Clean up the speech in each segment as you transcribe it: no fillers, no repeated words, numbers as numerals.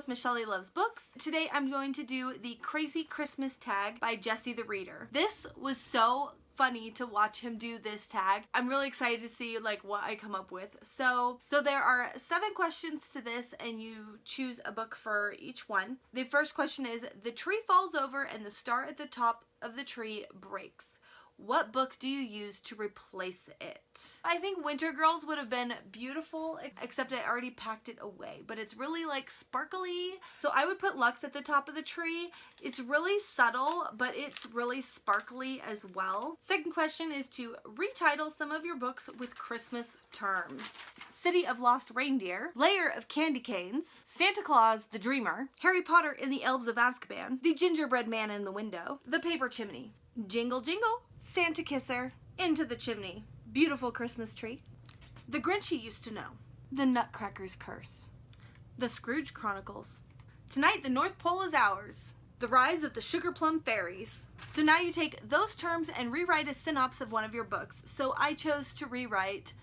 it's Michelle Loves Books. Today I'm going to do the Crazy Christmas tag by Jesse the Reader. This was so funny to watch him do this tag. I'm really excited to see like what I come up with. So there are 7 questions to this and you choose a book for each one. The first question is, the tree falls over and the star at the top of the tree breaks. What book do you use to replace it? I think Winter Girls would have been beautiful, except I already packed it away, but it's really like sparkly. So I would put Lux at the top of the tree. It's really subtle, but it's really sparkly as well. Second question is to retitle some of your books with Christmas terms. City of Lost Reindeer, Layer of Candy Canes, Santa Claus the Dreamer, Harry Potter and the Elves of Azkaban, The Gingerbread Man in the Window, The Paper Chimney, Jingle Jingle, Santa Kisser, Into the Chimney, Beautiful Christmas Tree, The Grinch You Used to Know, The Nutcracker's Curse, The Scrooge Chronicles, Tonight the North Pole is Ours, The Rise of the Sugar Plum Fairies. So now you take those terms and rewrite a synopsis of one of your books. So I chose to rewrite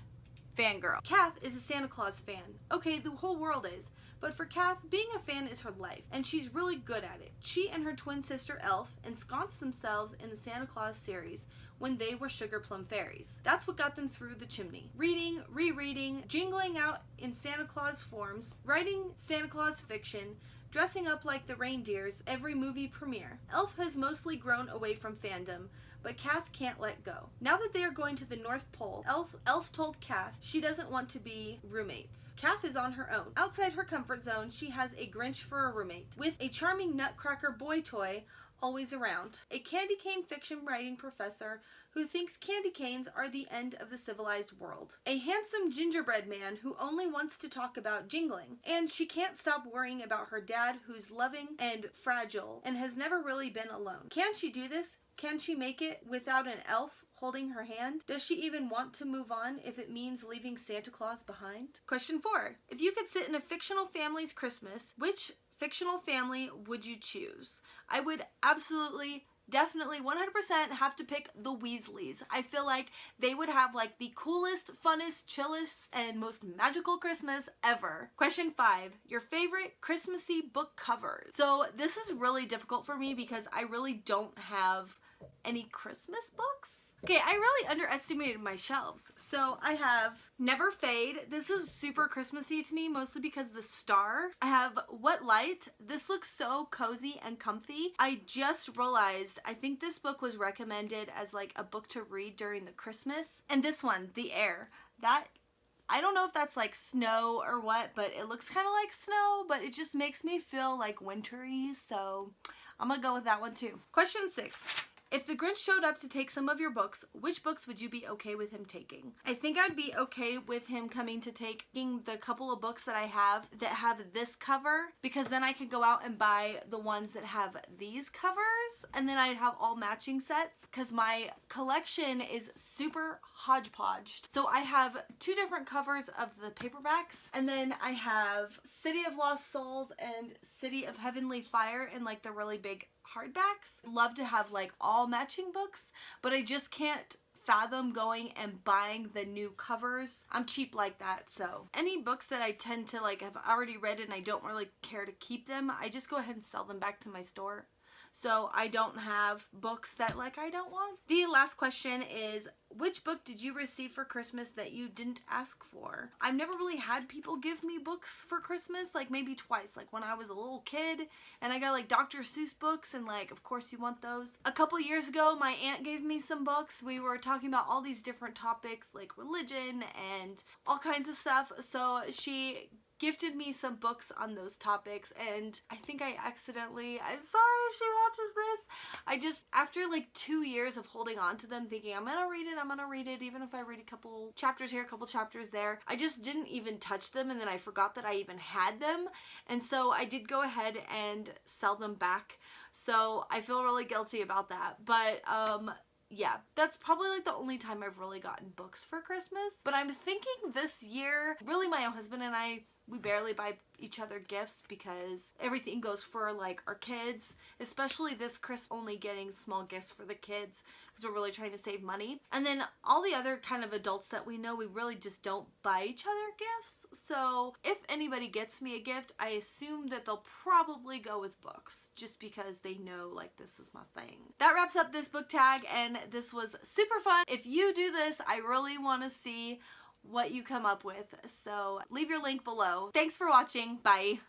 Fangirl. Kath is a Santa Claus fan. Okay, the whole world is. But for Kath, being a fan is her life, and she's really good at it. She and her twin sister Elf ensconced themselves in the Santa Claus series when they were Sugar Plum Fairies. That's what got them through the chimney. Reading, rereading, jingling out in Santa Claus forms, writing Santa Claus fiction, dressing up like the reindeers every movie premiere. Elf has mostly grown away from fandom, but Kath can't let go. Now that they are going to the North Pole, Elf told Kath she doesn't want to be roommates. Kath is on her own. Outside her comfort zone, she has a Grinch for a roommate, with a charming Nutcracker boy toy always around, a candy cane fiction writing professor who thinks candy canes are the end of the civilized world, a handsome gingerbread man who only wants to talk about jingling, and she can't stop worrying about her dad who's loving and fragile and has never really been alone. Can she do this? Can she make it without an elf holding her hand? Does she even want to move on if it means leaving Santa Claus behind? Question 4. If you could sit in a fictional family's Christmas, which fictional family would you choose? I would absolutely, definitely 100% have to pick the Weasleys. I feel like they would have like the coolest, funnest, chillest, and most magical Christmas ever. Question 5. Your favorite Christmassy book covers. So this is really difficult for me because I really don't have any Christmas books. Okay, I really underestimated my shelves. So I have Never Fade. This is super Christmassy to me, mostly because the star. I have What Light. This looks so cozy and comfy. I just realized, I think this book was recommended as like a book to read during the Christmas. And this one, The Air. That, I don't know if that's like snow or what, but it looks kind of like snow, but it just makes me feel like wintry, so I'm gonna go with that one too. Question 6. If the Grinch showed up to take some of your books, which books would you be okay with him taking? I think I'd be okay with him coming to taking the couple of books that I have that have this cover, because then I could go out and buy the ones that have these covers, and then I'd have all matching sets, because my collection is super hodgepodge. So I have 2 different covers of the paperbacks, and then I have City of Lost Souls and City of Heavenly Fire in like the really big hardbacks. Love to have like all matching books, but I just can't fathom going and buying the new covers. I'm cheap like that, so any books that I tend to like have already read and I don't really care to keep them, I just go ahead and sell them back to my store. So I don't have books that like I don't want. The last question is, which book did you receive for Christmas that you didn't ask for? I've never really had people give me books for Christmas, like maybe twice, like when I was a little kid and I got like Dr. Seuss books, and like of course you want those. A couple years ago my aunt gave me some books. We were talking about all these different topics like religion and all kinds of stuff, so she gifted me some books on those topics, and I think I accidentally, I'm sorry if she watches this, I just, after like 2 years of holding on to them thinking I'm gonna read it even if I read a couple chapters here, a couple chapters there, I just didn't even touch them, and then I forgot that I even had them, and so I did go ahead and sell them back. So I feel really guilty about that, but yeah, that's probably like the only time I've really gotten books for Christmas. But I'm thinking this year, really my husband and I we barely buy each other gifts because everything goes for like our kids, especially this Christmas, only getting small gifts for the kids because we're really trying to save money. And then all the other kind of adults that we know, we really just don't buy each other gifts. So if anybody gets me a gift, I assume that they'll probably go with books just because they know like this is my thing. That wraps up this book tag, and this was super fun. If you do this, I really want to see what you come up with. So leave your link below. Thanks for watching. Bye.